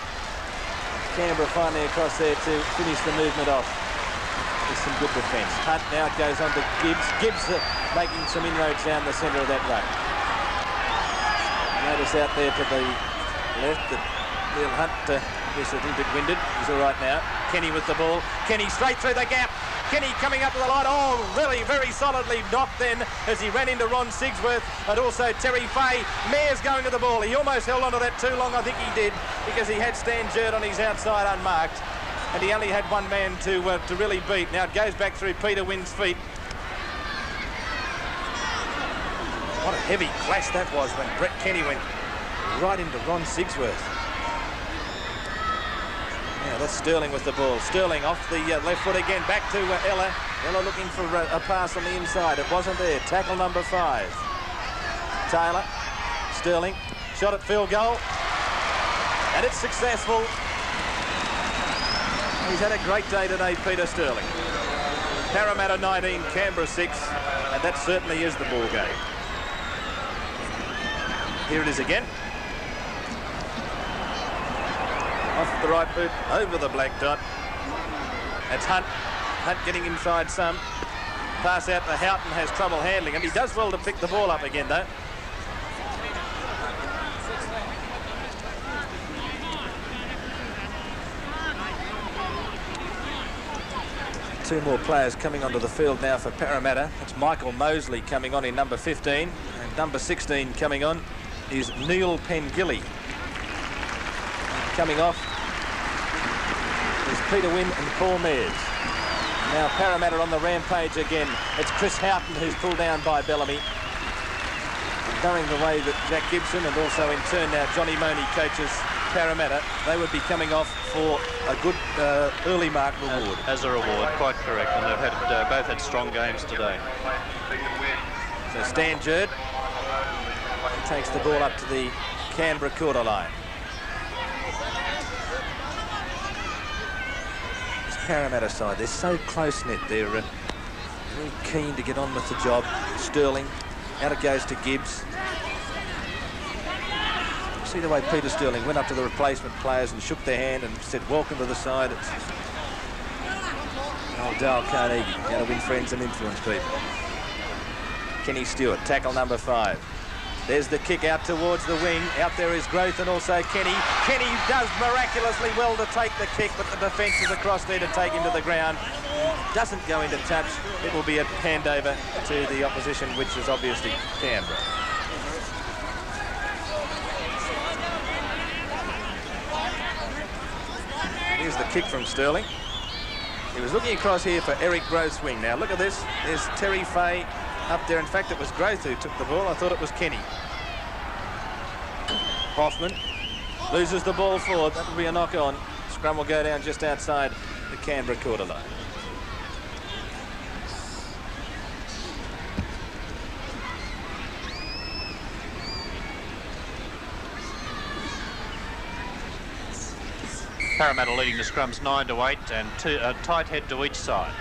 Canberra finally across there to finish the movement off. With some good defence. Hunt now goes on to Gibbs. Gibbs making some inroads down the centre of that ruck. Notice out there to the left that Neil Hunt is a little bit winded. He's all right now. Kenny with the ball. Kenny straight through the gap. Kenny coming up to the line. Oh, really very solidly knocked then as he ran into Ron Sigsworth and also Terry Fay. Mayor's going to the ball. He almost held onto that too long, I think he did, because he had Stan Jerd on his outside unmarked and he only had one man to really beat. Now it goes back through Peter Wynn's feet. What a heavy clash that was when Brett Kenny went right into Ron Sigsworth. Yeah, that's Sterling with the ball. Sterling off the left foot again, back to Ella. Ella looking for a pass on the inside. It wasn't there. Tackle number 5. Taylor, Sterling, shot at field goal. And it's successful. He's had a great day today, Peter Sterling. Parramatta 19, Canberra 6, and that certainly is the ball game. Here it is again. Off the right boot, over the black dot. That's Hunt. Hunt getting inside some. Pass out to Houghton, has trouble handling him. He does well to pick the ball up again, though. Two more players coming onto the field now for Parramatta. It's Michael Mosley coming on in number 15. And number 16 coming on is Neil Pengilly. Coming off is Peter Wynn and Paul Mears. Now Parramatta on the rampage again. It's Chris Houghton who's pulled down by Bellamy. Going the way that Jack Gibson and also in turn now Johnny Money coaches Parramatta. They would be coming off for a good early mark reward. As a reward, quite correct. And they've had both had strong games today. So Stan Jerd takes the ball up to the Canberra quarter line. This Parramatta side, they're so close-knit. They're very keen to get on with the job. Sterling, out it goes to Gibbs. See the way Peter Sterling went up to the replacement players and shook their hand and said, welcome to the side. It's old Dale Carnegie, how to win friends and influence people. Kenny Stewart, tackle number 5. There's the kick out towards the wing. Out there is Growth and also Kenny. Kenny does miraculously well to take the kick, but the defence is across there to take him to the ground. Doesn't go into touch. It will be a handover to the opposition, which is obviously Canberra. Here's the kick from Sterling. He was looking across here for Eric Growth's wing. Now look at this. There's Terry Fay up there. In fact, it was Growth who took the ball. I thought it was Kenny. Hoffman loses the ball forward. That will be a knock on. Scrum will go down just outside the Canberra quarter line. Parramatta leading the scrums 9-8 and a tight head to each side.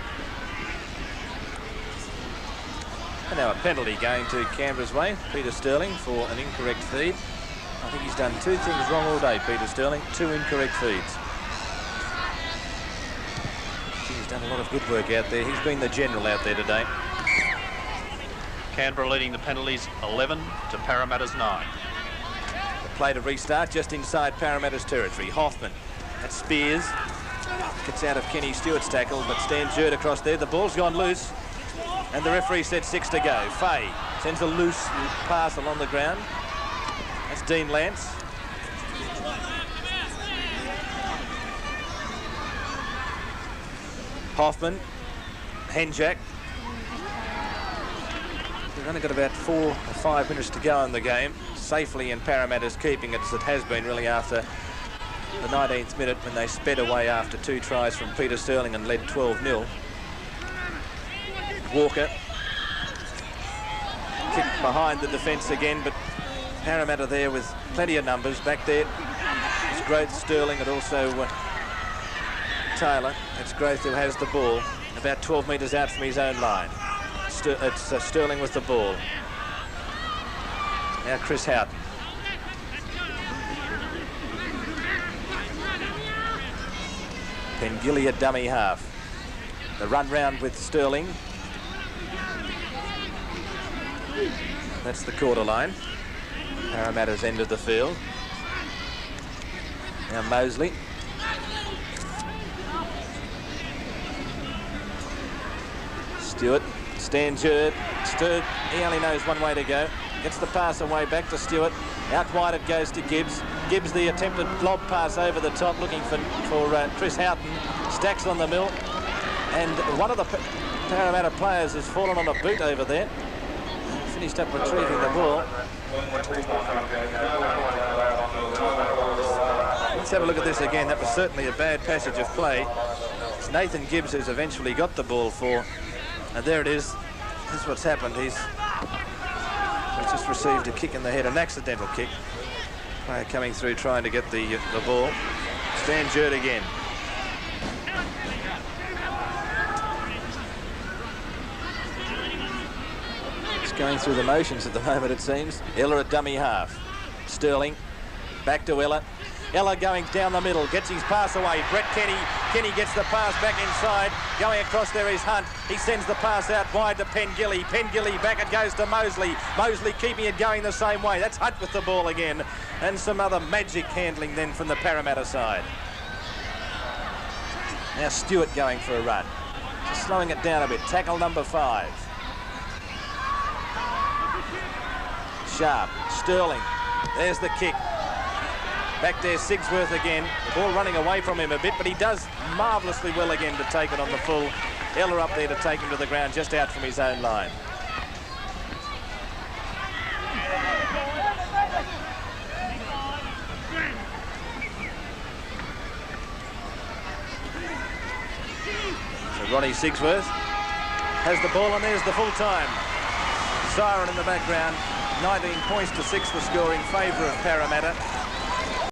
And now a penalty going to Canberra's way. Peter Sterling for an incorrect feed. I think he's done 2 things wrong all day, Peter Sterling. 2 incorrect feeds. He's done a lot of good work out there. He's been the general out there today. Canberra leading the penalties 11 to Parramatta's 9. Play to restart just inside Parramatta's territory. Hoffman at Spears. Gets out of Kenny Stewart's tackle, but stands Jerd across there. The ball's gone loose, and the referee said 6 to go. Fay sends a loose pass along the ground. That's Dean Lance. Hoffman, Henjack. We've only got about 4 or 5 minutes to go in the game. Safely in Parramatta's keeping it, as it has been really after the 19th minute when they sped away after 2 tries from Peter Sterling and led 12-0. Walker. Kick behind the defence again, but Parramatta there with plenty of numbers. Back there, it's Growth, Sterling, and also Taylor. It's Growth who has the ball, about 12 metres out from his own line. It's Sterling with the ball. Now Chris Houghton. Pengilly a dummy half. The run round with Sterling. That's the quarter line. Parramatta's end of the field. Now Mosley. Stewart. Stan Jerd. Stewart, he only knows one way to go. Gets the pass away back to Stewart. Out wide it goes to Gibbs. Gibbs the attempted lob pass over the top, looking for Chris Houghton. Stacks on the mill. And one of the Parramatta players has fallen on a boot over there. Finished up retrieving the ball. Let's have a look at this again. That was certainly a bad passage of play. It's Nathan Gibbs who's eventually got the ball for. And there it is. That's what's happened. He's just received a kick in the head, an accidental kick. Player coming through trying to get the ball. Stan Jerd again. Just going through the motions at the moment, it seems. Ella at dummy half. Sterling back to Ella. Ella going down the middle, gets his pass away. Brett Kenny. Kenny gets the pass back inside. Going across there is Hunt. He sends the pass out wide to Pengilly. Pengilly back it goes to Mosley. Mosley keeping it going the same way. That's Hunt with the ball again. And some other magic handling then from the Parramatta side. Now Stewart going for a run. Just slowing it down a bit. Tackle number 5. Sharp. Sterling. There's the kick. Back there, Sigsworth again. The ball running away from him a bit, but he does marvellously well again to take it on the full. Ella up there to take him to the ground just out from his own line. So Ronnie Sigsworth has the ball, and there's the full time. Siren in the background. 19 points to 6 the score in favour of Parramatta.